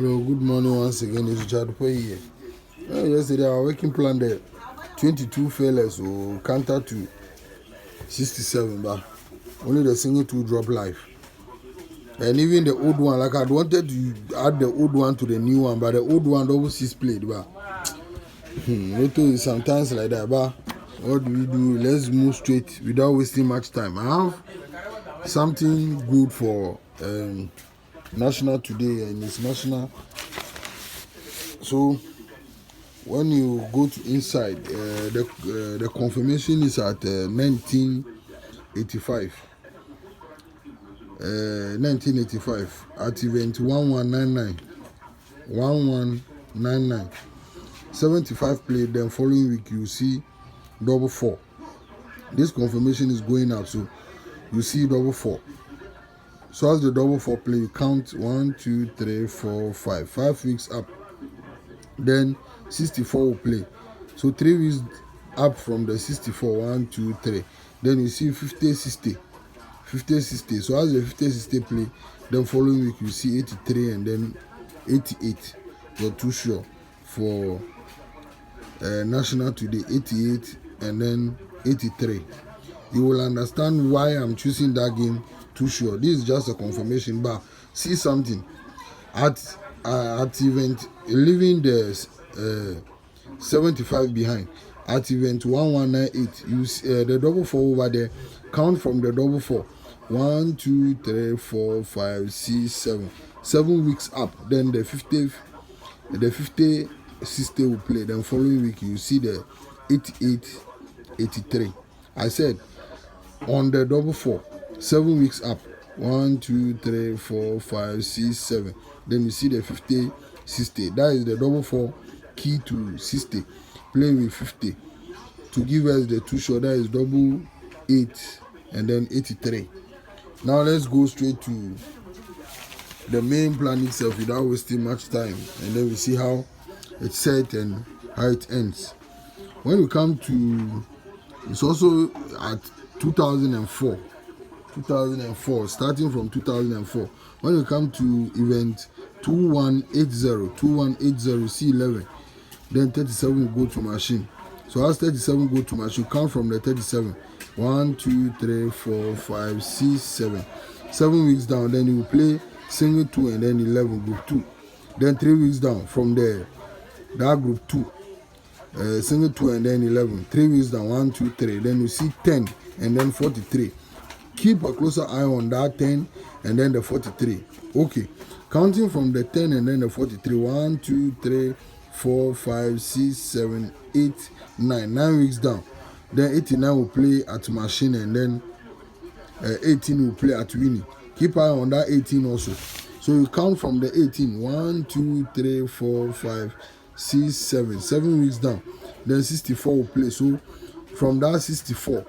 Hello, good morning once again. It's Dupey here. Yesterday, our working plan there 22 failures will counter to 67, but only the single two drop live. And even the old one, like I wanted to add the old one to the new one, but the old one double six played. But Lotto is sometimes like that. But what do we do? Let's move straight without wasting much time. I have something good for national today, and it's national. So when you go to inside, the confirmation is at 1985. 1985 at event 1199. 1199. 75 played. Then following week you see double four. This confirmation is going up, so you see double four. So as the double four play, you count 1, 2, 3, 4, 5. 5 weeks up. Then 64 will play. So 3 weeks up from the 64, 1, 2, 3. Then you see 50, 60. 50, 60. So as the 50, 60 play, then following week you see 83 and then 88. You're too sure for national today, 88 and then 83. You will understand why I'm choosing that game too sure. This is just a confirmation, but see something at event leaving the 75 behind. At event 1198, you see, the double four over there. Count from the double four. 1, 2, 3, 4, 5, 6, 7. 7 weeks up. Then the 50, 60 will play. Then following week you see the 88, 83. I said on the double four, 7 weeks up. 1, 2, 3, 4, 5, 6, 7. Then you see the 50, 60. That is the double four key to 60. Play with 50 to give us the two shot. That is double 8 and then 83. Now let's go straight to the main plan itself without wasting much time, and then we see how it's set and how it ends. When we come to, it's also at 2004. 2004, starting from 2004. When we come to event 2180, C11, then 37 will go to machine. So as 37 go to machine, count from the 37. 1, 2, 3, 4, 5, 6, 7. 7 weeks down, then you will play single 2 and then 11, group 2. Then 3 weeks down from there, that group 2. Single 2 and then 11. 3 weeks down, 1, 2, 3. Then you see 10 and then 43. Keep a closer eye on that 10 and then the 43. Okay. Counting from the 10 and then the 43. 1, 2, 3, 4, 5, 6, 7, 8, 9. 9 weeks down. Then 89 will play at machine and then 18 will play at winning. Keep eye on that 18 also. So you count from the 18. 1, 2, 3, 4, 5, 6, 7. 7 weeks down. Then 64 will play. So from that 64,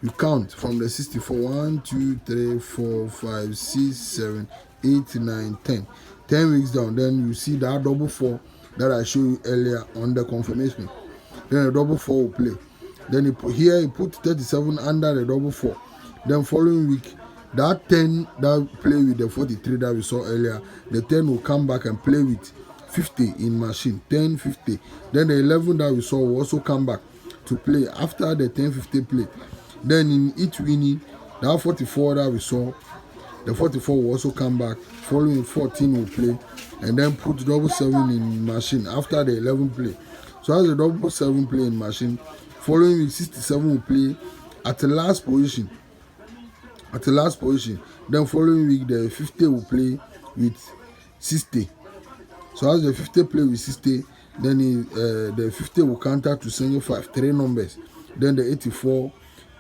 you count from the 64. 1, 2, 3, 4, 5, 6, 7, 8, 9, 10. 10 weeks down. Then you see that double four that I showed you earlier on the confirmation. Then a double four will play. Then you put 37 under the double four. Then following week, that 10 that play with the 43 that we saw earlier, the 10 will come back and play with 50 in machine. 10, 50. Then the 11 that we saw will also come back to play after the 10, 50 play. Then in each winning, that 44 that we saw, the 44 will also come back. Following 14 will play, and then put double 7 in machine after the 11 play. So as the double 7 play in machine, following week 67 will play at the last position. At the last position. Then following week the 50 will play with 60. So as the 50 play with 60, then the 50 will counter to single 5, 3 numbers. Then the 84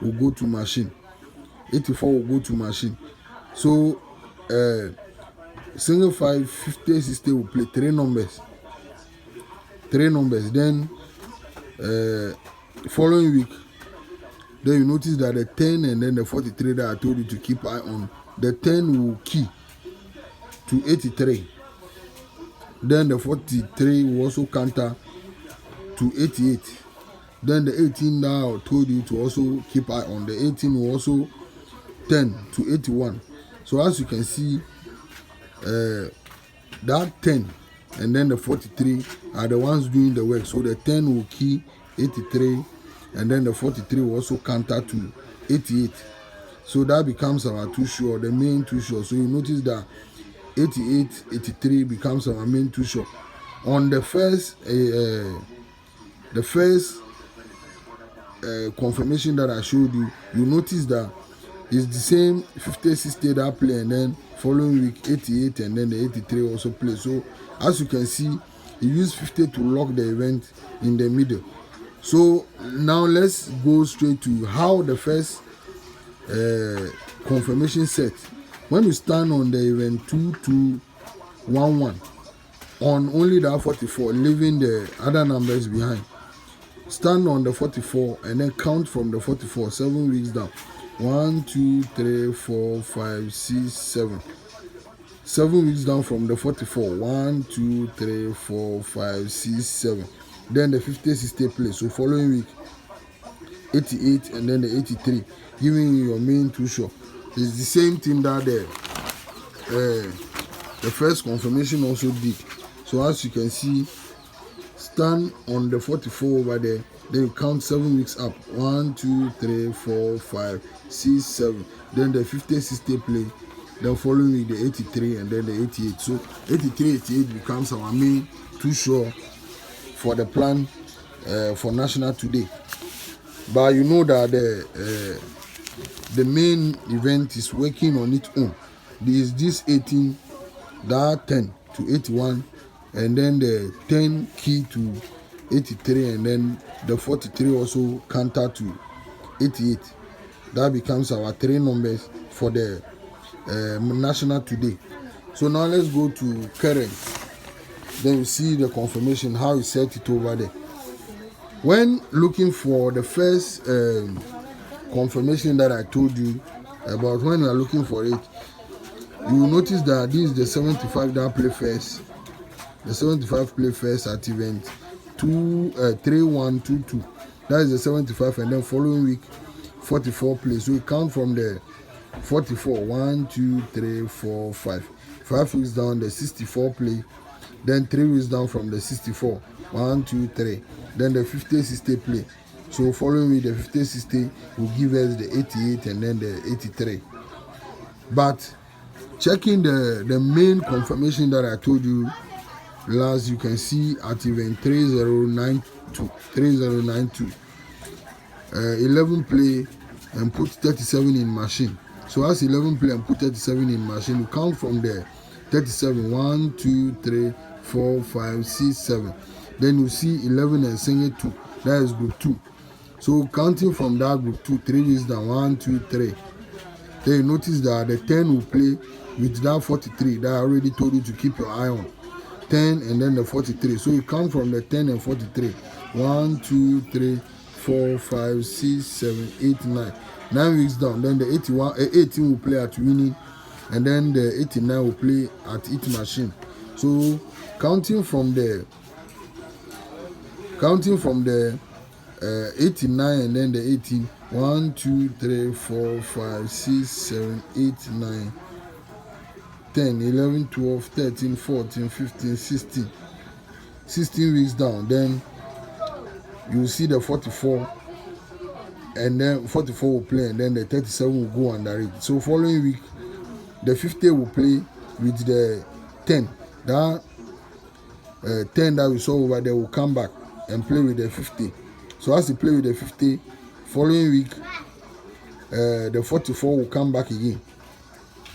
will go to machine. 84 will go to machine. So single 5, 50, 60 will play 3 numbers. 3 numbers. Then following week, then you notice that the 10 and then the 43 that I told you to keep eye on, the 10 will key to 83. Then the 43 will also counter to 88. Then the 18 now I told you to also keep eye on, the 18 will also 10 to 81. So as you can see, that 10 and then the 43 are the ones doing the work. So the 10 will key 83 and then the 43 will also counter to 88. So that becomes our two sure, the main two sure. So you notice that 88, 83 becomes our main two sure. On the first confirmation that I showed you, you notice that it's the same 50, 60 that play, and then following week 88 and then the 83 also play. So as you can see, you use 50 to lock the event in the middle. So now let's go straight to how the first confirmation set. When you stand on the event 2211 on only that 44, leaving the other numbers behind, stand on the 44 and then count from the 44 7 weeks down. 1 2 3 4 5 6 7 7 weeks down from the 44. 1 2 3 4 5 6 7. Then the 50 60 place. So following week 88 and then the 83, giving you your main two shot. It's the same thing that the first confirmation also did. So as you can see, stand on the 44 over there, then you count 7 weeks up. 1 2 3 4 5 6 7. Then the 50 60 play, then following week the 83 and then the 88. So 83 88 becomes our main two shot for the plan for national today. But you know that the main event is working on its own. There is this 18, that 10 to 81, and then the 10 key to 83, and then the 43 also counter to 88. That becomes our three numbers for the national today. So now let's go to current. Then you see the confirmation, how you set it over there. When looking for the first confirmation that I told you about, when you are looking for it, you will notice that this is the 75 that play first. The 75 play first at event 3122. That is the 75, and then following week 44 play. So we count from the 44. 1 2 3 4 5. 5 weeks down the 64 play. Then 3 weeks down from the 64. 1 2 3. Then the 50 60 play. So following with the 50 60 will give us the 88 and then the 83. But checking the main confirmation that I told you last, you can see at event 3092 11 play and put 37 in machine. So as 11 play and put 37 in machine, you count from there 37. 1 2 3 4 5 6 7. Then you see 11 and single 2. That is group 2. So counting from that group 2, 3 weeks down. 1 2 3. Then you notice that the 10 will play with that 43 that I already told you to keep your eye on. 10 and then the 43. So you count from the 10 and 43. 1 2 3 4 5 6 7 8 9. 9 weeks down. Then the 18 will play at winning, and then the 89 will play at each machine. So counting from the 89 and then the 18. 1 2 3 4 5 6 7 8 9 10 11 12 13 14 15 16. 16 weeks down. Then you see the 44, and then 44 will play, and then the 37 will go under it. So following week the 50 will play with the 10. That 10 that we saw over there will come back and play with the 50. So as you play with the 50, following week the 44 will come back again.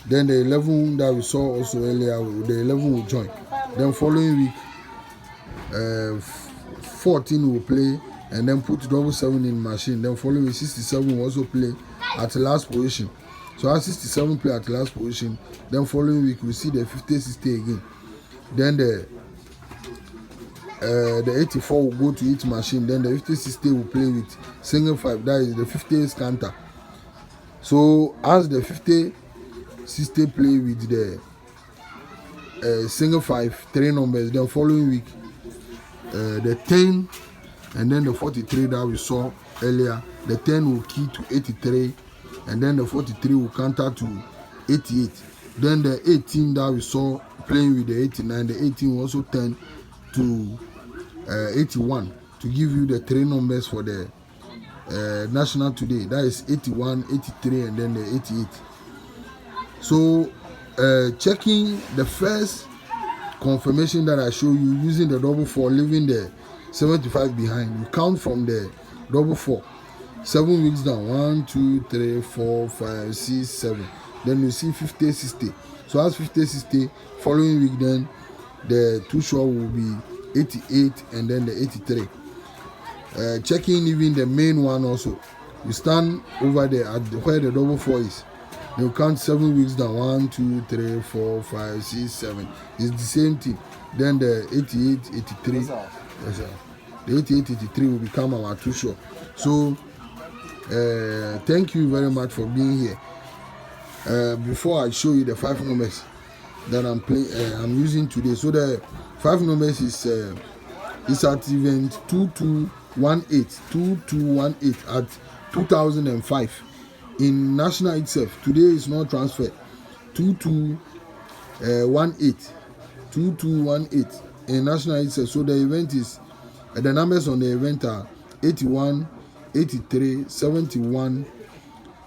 Then the 11 that we saw also earlier, the 11 will join. Then following week 14 will play and then put 7 in machine. Then following week 67 will also play at last position. So as 67 play at last position, then following week we see the 50 60 again. Then the 84 will go to each machine. Then the 50 60 will play with single 5. That is the 50 canter. So as the 50 60 play with the single 5, 3 numbers. Then following week the 10 and then the 43 that we saw earlier, the 10 will key to 83, and then the 43 will counter to 88. Then the 18 that we saw playing with the 89. The 18 will also turn to 81 to give you the 3 numbers for the national today. That is 81, 83, and then the 88. So checking the first confirmation that I show you using the double 4, leaving the 75 behind. You count from the double 4, 7 weeks down, 1, 2, 3, 4, 5, 6, 7. Then you see 50, 60. So as 50, 60, following week, then the 2 short will be 88 and then the 83. Checking even the main one also. You stand over there at where the double 4 is. You count 7 weeks down, 1, 2, 3, 4, 5, 6, 7. It's the same thing. Then the 88, 83. Yes, sir. The 88, 83 will become our 2 short. So thank you very much for being here. Before I show you the 5 numbers that I'm using today. So the 5 numbers is at event 2218 at 2005 in national itself. Today is not transfer. 2218 in national itself. So the event is the numbers on the event are 81, 83, 71,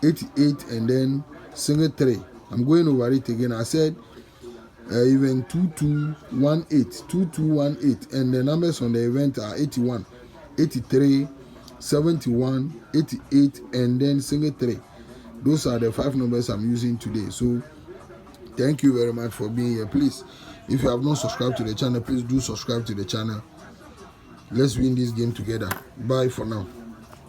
88, and then single 3. I'm going over it again. I said event 2218, and the numbers on the event are 81, 83, 71, 88, and then single 3. Those are the 5 numbers I'm using today. So thank you very much for being here. Please, if you have not subscribed to the channel, please do subscribe to the channel. Let's win this game together. Bye for now.